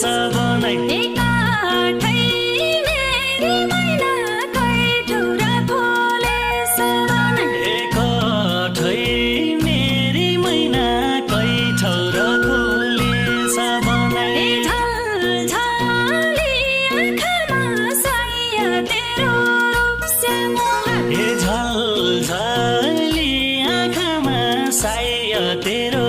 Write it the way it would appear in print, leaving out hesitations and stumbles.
सबनै एकठै मेरी मैना कै ठौर खोले सबनै झलझली आँखामा साय तेरो